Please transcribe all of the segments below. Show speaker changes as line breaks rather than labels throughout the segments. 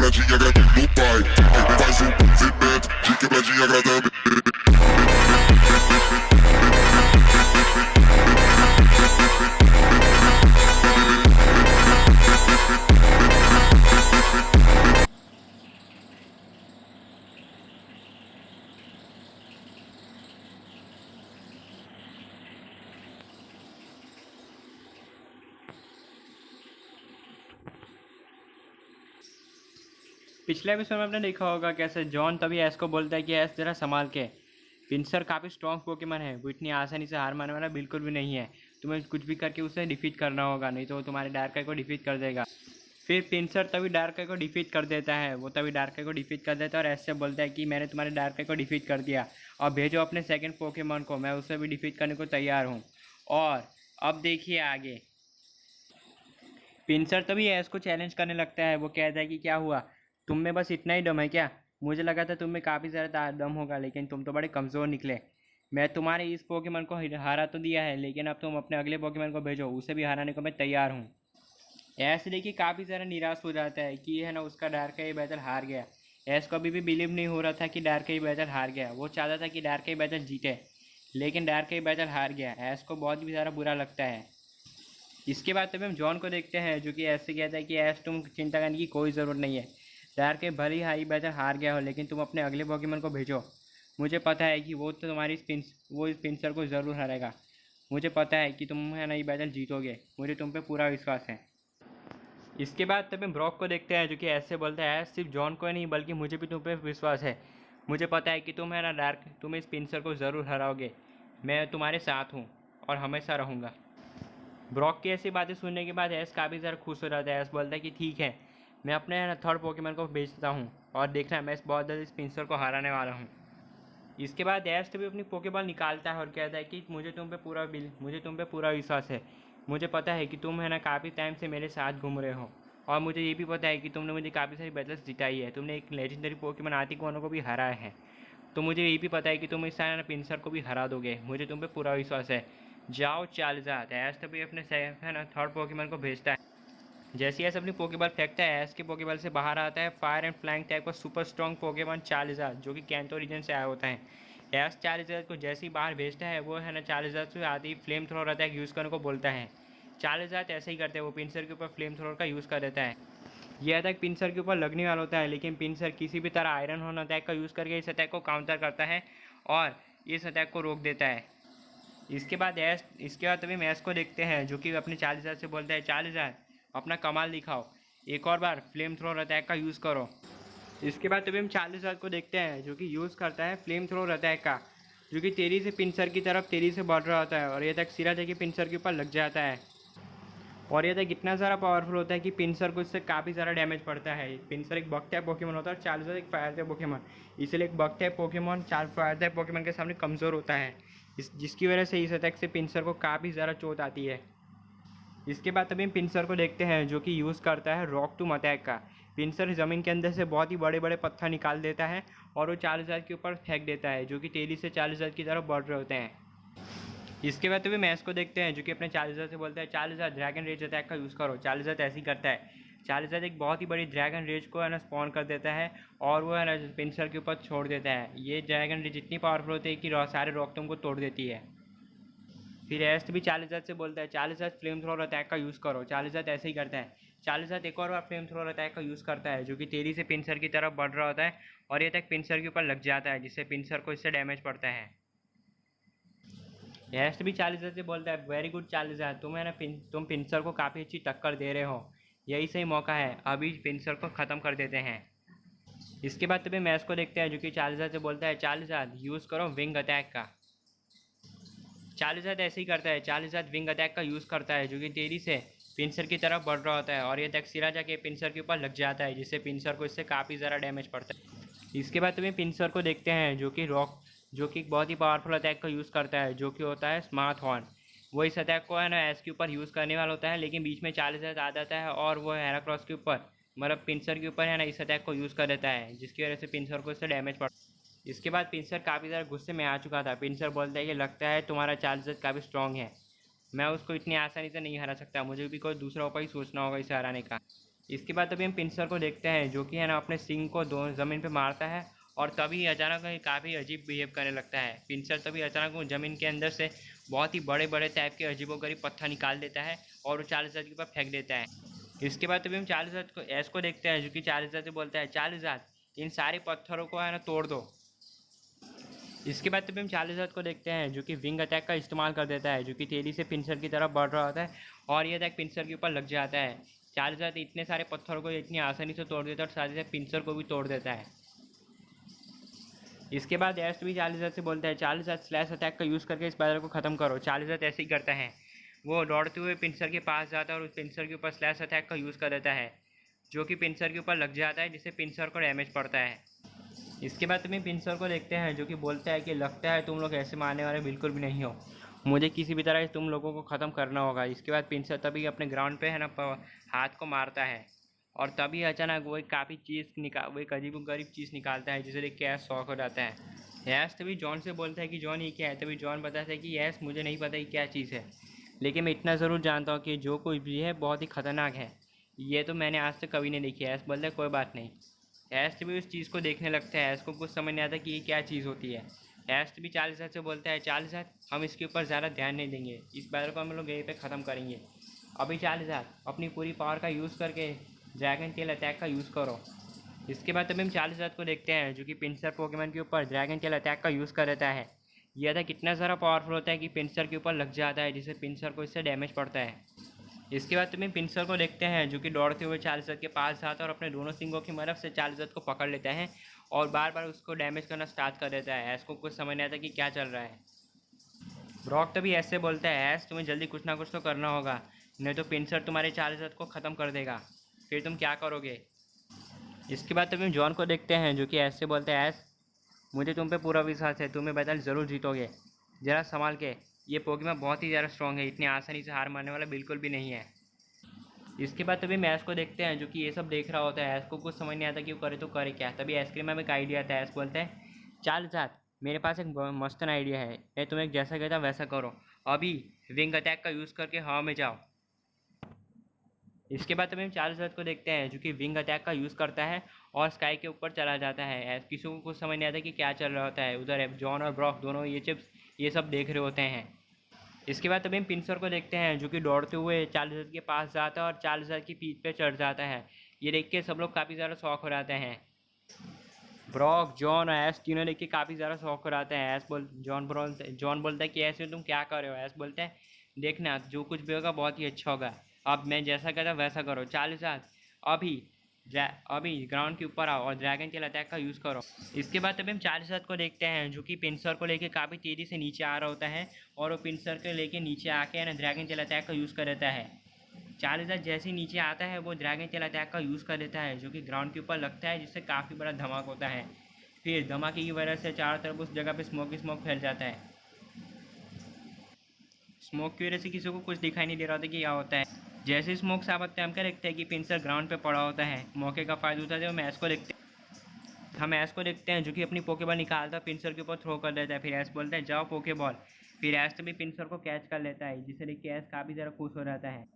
quebradinha grande no pai. Faz um movimento de quebradinha agradando.
पिछले episode में आपने देखा होगा कैसे जॉन तभी एस को बोलता है कि एस जरा संभाल के। पिंसर काफ़ी स्ट्रॉन्ग पोकेमन है, वो इतनी आसानी से हार मानने वाला बिल्कुल भी नहीं है। तुम्हें कुछ भी करके उसे डिफीट करना होगा, नहीं तो वो तुम्हारे डार्कर को डिफीट कर देगा। फिर पिंसर तभी डार्कर को डिफीट कर देता है, वो तभी डार्कर को डिफीट कर देता है और एस से बोलता है कि मैंने तुम्हारे डार्कर को डिफीट कर दिया और भेजो अपने सेकेंड पोकेमन को, मैं उसे भी डिफीट करने को तैयार हूँ। और अब देखिए आगे। पिंसर तभी एस को चैलेंज करने लगता है, वो कहता है कि क्या हुआ, तुम में बस इतना ही दम है क्या? मुझे लगा था तुम में काफ़ी ज़्यादा दम होगा, लेकिन तुम तो बड़े कमज़ोर निकले। मैं तुम्हारे इस पोकेमन को हारा तो दिया है, लेकिन अब तुम अपने अगले पोकेमन को भेजो, उसे भी हराने को मैं तैयार हूँ। ऐसे देखिए काफ़ी ज़्यादा निराश हो जाता है कि है ना उसका डार्क ही बैटल हार गया। ऐस को अभी भी बिलीव नहीं हो रहा था कि डार्क ही बैटल हार गया। वो चाहता था कि डार्क ही बैटल जीते, लेकिन डार्क ही बैटल हार गया। ऐस को बहुत ही ज़्यादा बुरा लगता है। इसके बाद तभी हम जॉन को देखते हैं, जो कि ऐसे कहता है कि ऐस तुम चिंता करने की कोई ज़रूरत नहीं है। डार्क के भले ही हाई बैटल हार गया हो, लेकिन तुम अपने अगले पोकेमन को भेजो। मुझे पता है कि वो तो तुम्हारी वो इस पिंसर को ज़रूर हारेगा। मुझे पता है कि तुम है नई बैटल जीतोगे, मुझे तुम पे पूरा विश्वास है। इसके बाद तभी हम ब्रॉक को देखते हैं, जो कि ऐसे बोलता है सिर्फ जॉन को नहीं बल्कि मुझे भी तुम पे विश्वास है। मुझे पता है कि तुम है ना डार्क, तुम इस पिंसर को ज़रूर हराओगे। मैं तुम्हारे साथ हूँ और हमेशा रहूँगा। ब्रॉक की ऐसी बातें सुनने के बाद एस काफ़ी ज़्यादा खुश हो जाता है। एस बोलता है कि ठीक है, मैं अपने थर्ड पोकेमन को भेजता हूँ और देखना मैं बहुत जल्द इस पिंसर को हराने वाला हूँ। इसके बाद एस भी अपनी पोकेबॉल निकालता है और कहता है कि मुझे तुम पे पूरा विश्वास है। मुझे पता है कि तुम है ना काफ़ी टाइम से मेरे साथ घूम रहे हो, और मुझे ये भी पता है कि तुमने मुझे काफ़ी सारी बैटल्स जिताई है। तुमने एक लेजेंडरी पोकेमन आर्टिकोनो को भी हराया है, तो मुझे ये भी पता है कि तुम इस पिंसर को भी हरा दोगे। मुझे तुम पे पूरा विश्वास है। जाओ चार्जार्ड। एस तभी अपने है ना थर्ड पोकेमन को भेजता है। जैसे ही एस अपनी पोकेबॉल फेंकता है, एस के पोकेबॉल से बाहर आता है फायर एंड फ्लैंग टाइप का सुपर स्ट्रॉन्ग पोकेमॉन चार्जार्ड, जो कि कैंटो रीजन से आया होता है। एस चार्जार्ड को जैसे ही बाहर भेजता है, वो है ना चार्जार्ड से आते ही फ्लेम थ्रोअर अटैक यूज़ करने को बोलता है। चार्जार्ड ऐसे ही करते हैं, वो पिंसर के ऊपर फ्लेम थ्रोअर का यूज़ कर देता है। यह अटैक पिंसर के ऊपर लगने वाला होता है, लेकिन पिंसर किसी भी तरह आयरन हॉर्न अटैक का यूज़ करके इस अटैक को काउंटर करता है और इस अटैक को रोक देता है। इसके बाद तभी मैस को देखते हैं, जो कि अपने चार्जार्ड से बोलता है चार्जार्ड अपना कमाल दिखाओ, एक और बार फ्लेम थ्रोअर अटैक का यूज़ करो। इसके बाद तभी हम चार्जार्ड को देखते हैं, जो कि यूज़ करता है फ्लेम थ्रोअर अटैक का, जो कि तेजी से पिंसर की तरफ तेजी से बढ़ रहा होता है और यह तक सिरा जाके पिंसर के ऊपर लग जाता है। और यह तक इतना ज़्यादा पावरफुल होता है कि पिंसर को इससे काफ़ी ज़्यादा डैमेज पड़ता है। पिंसर एक बग टाइप पोकेमॉन होता है और चार्जार्ड एक फायर टाइप पोकेमॉन, इसलिए एक bug type Pokemon fire type Pokemon के सामने कमज़ोर होता है, जिसकी वजह से इस अटैक से पिंसर को काफ़ी ज़्यादा चोट आती है। इसके बाद तभी हम पिंसर को देखते हैं, जो कि यूज़ करता है रॉक टूम अटैक का। पिंसर ज़मीन के अंदर से बहुत ही बड़े बड़े पत्थर निकाल देता है और वो चार्जार्ड के ऊपर फेंक देता है, जो कि तेज़ी से चार्जार्ड की तरफ बढ़ रहे होते हैं। इसके बाद तभी मैस को देखते हैं, जो कि अपने चार्जार्ड से बोलता है चार्जार्ड ड्रैगन रेज अटैक का यूज़ करो। चार्जार्ड ऐसे ही करता है। चार्जार्ड एक बहुत ही बड़ी ड्रैगन रेज को है ना स्पॉन कर देता है और वो है ना पिंसर के ऊपर छोड़ देता है। ये ड्रैगन रेज इतनी पावरफुल होती है कि सारे रॉक टूम को तोड़ देती है। फिर एस्ट भी चार्जार्ड से बोलता है चार्जार्ड फ्लेम थ्रोअर अटैक का यूज़ करो। चार्जार्ड ऐसे ही करता है। चार्जार्ड एक और बार फ्लेम थ्रोअर अटैक का यूज़ करता है, जो कि तेज़ी से पिंसर की तरफ बढ़ रहा होता है और ये तक पिंसर के ऊपर लग जाता है, जिससे पिंसर को इससे डैमेज पड़ता है। एस्ट भी चार्जार्ड से बोलता है वेरी गुड चार्जार्ड, तुम है ना तुम पिंसर को काफ़ी अच्छी टक्कर दे रहे हो। यही सही मौका है, अभी पिंसर को ख़त्म कर देते हैं। इसके बाद तभी मैच को देखते हैं, जो कि चार्जार्ड से बोलता है चार्जार्ड यूज़ करो विंग अटैक का। चार्जार्ड ऐसे ही करता है। चार्जार्ड विंग अटैक का यूज़ करता है, जो कि तेज़ी से पिंसर की तरफ बढ़ रहा होता है और ये तक सिरा जाके पिंसर के ऊपर लग जाता है, जिससे पिंसर को इससे काफ़ी ज़्यादा डैमेज पड़ता है। इसके बाद तुम्हें पिंसर को देखते हैं, जो कि बहुत ही पावरफुल अटैक का यूज़ करता है, जो कि होता है स्मार्ट हॉर्न। वो इस अटैक को है ना एस के ऊपर यूज़ करने वाला होता है, लेकिन बीच में चार्जार्ड आ जाता है और वो हेराक्रोस के ऊपर मतलब पिंसर के ऊपर है ना इस अटैक को यूज़ कर देता है, जिसकी वजह से पिंसर को इससे डैमेज पड़ता है। इसके बाद पिंसर काफ़ी ज़्यादा गुस्से में आ चुका था। पिंसर बोलता है कि लगता है तुम्हारा चार्जार्ड काफ़ी स्ट्रॉन्ग है, मैं उसको इतनी आसानी से नहीं हरा सकता, मुझे भी कोई दूसरा उपाय सोचना होगा इसे हराने का। इसके बाद अभी हम पिंसर को देखते हैं जो कि है ना अपने सिंग को दो ज़मीन पे मारता है और तभी अचानक काफ़ी अजीब बिहेव करने लगता है। पिंसर तभी अचानक वो ज़मीन के अंदर से बहुत ही बड़े बड़े टाइप के अजीबोगरीब पत्थर निकाल देता है और वो चालीसजात के ऊपर फेंक देता है। इसके बाद तभी हम चालीसजात को ऐस को देखते हैं जो कि चालीसजात से बोलता है, चालीसजात इन सारे पत्थरों को है ना तोड़ दो। इसके बाद तभी हम चालीसजात को देखते हैं जो कि विंग अटैक का इस्तेमाल कर देता है, जो कि तेज़ी से पिंसर की तरफ बढ़ रहा होता है और ये अटैक पिंसर के ऊपर लग जाता है। चालीसजात इतने सारे पत्थरों को इतनी आसानी से तोड़ देता है और साथ ही साथ पिंसर को भी तोड़ देता है। इसके बाद एस्ट भी चालीसजात से बोलता है, चालीसजात स्लैश अटैक का यूज़ करके इस बैटल को ख़त्म करो। चालीसजात ऐसे ही करता है, वो दौड़ते हुए पिंसर के पास जाता है और उस पिंसर के ऊपर स्लैश अटैक का यूज़ कर देता है जो कि पिंसर के ऊपर लग जाता है, जिससे पिंसर को डैमेज पड़ता है। इसके बाद तुम्हें पिंसर को देखते हैं जो कि बोलता है कि लगता है तुम लोग ऐसे मारने वाले बिल्कुल भी नहीं हो, मुझे किसी भी तरह तुम लोगों को ख़त्म करना होगा। इसके बाद पिंसर तभी अपने ग्राउंड पे है ना हाथ को मारता है और तभी अचानक वो एक काफ़ी वो एक अजीब गरीब चीज़ निकालता है जिसे देख के ऐश शॉक हो जाता है। ऐश तभी जॉन से बोलता है कि जॉन ये क्या है। तभी जॉन बताता है कि ऐश मुझे नहीं पता ये क्या चीज़ है, लेकिन मैं इतना ज़रूर जानता हूँ कि जो कुछ भी है बहुत ही ख़तरनाक है, ये तो मैंने आज तक कभी नहीं देखी है। ऐश बोलता है कोई बात नहीं। ऐश भी उस चीज़ को देखने लगता है। ऐश को कुछ समझ नहीं आता कि ये क्या चीज़ होती है। ऐश भी चालीसजात से बोलता है, चालीसजात हम इसके ऊपर ज़्यादा ध्यान नहीं देंगे, इस बैटल को हम लोग यहीं पे ख़त्म करेंगे। अभी चालीसजात अपनी पूरी पावर का यूज़ करके ड्रैगन टेल अटैक का यूज़ करो। इसके बाद तभी हम चालीसजात को देखते हैं जो कि पिंसर पोकेमॉन के ऊपर ड्रैगन टेल अटैक का यूज़ कर देता है। यह अटैक कितना ज़्यादा पावरफुल होता है कि पिंसर के ऊपर लग जाता है, जिससे पिंसर को इससे डैमेज पड़ता है। इसके बाद तुम्हें पिंसर को देखते हैं जो कि दौड़ते हुए चालीसजात के पास जाता है और अपने दोनों सिंगों की मदद से चालीसजात को पकड़ लेता है और बार बार उसको डैमेज करना स्टार्ट कर देता है। ऐश को कुछ समझ नहीं आता कि क्या चल रहा है। ब्रॉक तभी ऐसे बोलता है, ऐश तुम्हें जल्दी कुछ ना कुछ तो करना होगा, नहीं तो पिंसर तुम्हारे चालीसजात को ख़त्म कर देगा, फिर तुम क्या करोगे। इसके बाद तभी हम जॉन को देखते हैं जो कि ऐसे बोलते हैं, ऐश मुझे तुम पे पूरा विश्वास है, तुम्हें बैटल ज़रूर जीतोगे, ज़रा संभाल के, ये पोकेमॉन बहुत ही ज़्यादा स्ट्रॉन्ग है, इतनी आसानी से हार मारने वाला बिल्कुल भी नहीं है। इसके बाद तभी मैश को देखते हैं जो कि ये सब देख रहा होता है। ऐश को कुछ समझ नहीं आता कि वो करे तो करे क्या। तभी आइसक्रीम में एक आइडिया आता है। ऐश बोलता है, चालीसजात मेरे पास एक मस्तन आइडिया है, मैं तुम्हें जैसा कहता वैसा करो, अभी विंग अटैक का यूज़ करके हवा में जाओ। इसके बाद तभी हम चालीसजात को देखते हैं जो कि विंग अटैक का यूज़ करता है और स्काई के ऊपर चला जाता है। ऐश किसी को कुछ समझ नहीं आता कि क्या चल रहा होता है। उधर जॉन और ब्रॉक दोनों ये सब देख रहे होते हैं। इसके बाद तभी हम पिंसर को देखते हैं जो कि दौड़ते हुए चालीसजात के पास जाता है और चालीसजात की पीठ पे चढ़ जाता है। ये देख के सब लोग काफ़ी ज़्यादा शौक हो जाते हैं। ब्रॉक, जॉन और ऐश तीनों देख के काफ़ी ज़्यादा शौक हो जाते हैं। जॉन बोलता है कि ऐसे तुम क्या कर रहे हो। ऐश बोलता है, देखना जो कुछ भी होगा बहुत ही अच्छा होगा, अब मैं जैसा कहता वैसा करो। चालीसजात अभी अभी ग्राउंड के ऊपर आओ और ड्रैगन टेल अटैक का यूज़ करो। इसके बाद तभी हम चालीसजात को देखते हैं जो कि पिंसर को लेके काफ़ी तेज़ी से नीचे आ रहा होता है और वो पिंसर को लेके नीचे आके ना ड्रैगन टेल अटैक का यूज़ कर देता है। चालीसजात जैसे ही नीचे आता है वो ड्रैगन टेल अटैक का यूज़ कर देता है जो कि ग्राउंड के ऊपर लगता है, जिससे काफ़ी बड़ा धमाका होता है। फिर धमाके की वजह से चारों तरफ उस जगह पे स्मोक ही स्मोक फैल जाता है। स्मोक की वजह से किसी को कुछ दिखाई नहीं दे रहा था कि क्या होता है। जैसे स्मोक साफ होता है हम क्या देखते हैं कि पिंसर ग्राउंड पे पड़ा होता है। मौके का फ़ायदा उठाते हुए हम ऐश को देखते हैं जो कि अपनी पोकेबॉल निकालता है, पिंसर के ऊपर थ्रो कर देता है। फिर ऐश बोलता है, जाओ पोकेबॉल। फिर ऐश तभी पिंसर को कैच कर लेता है, जिसे देख के ऐश काफ़ी ज़्यादा खुश हो जाता है।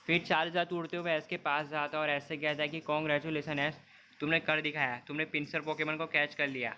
फिर चालीसजात उड़ते हुए ऐश के पास जाता है और ऐश से कहता है कि कॉन्ग्रेचुलेसन ऐश, तुमने कर दिखाया, तुमने पिंसर पोकेमॉन को कैच कर लिया।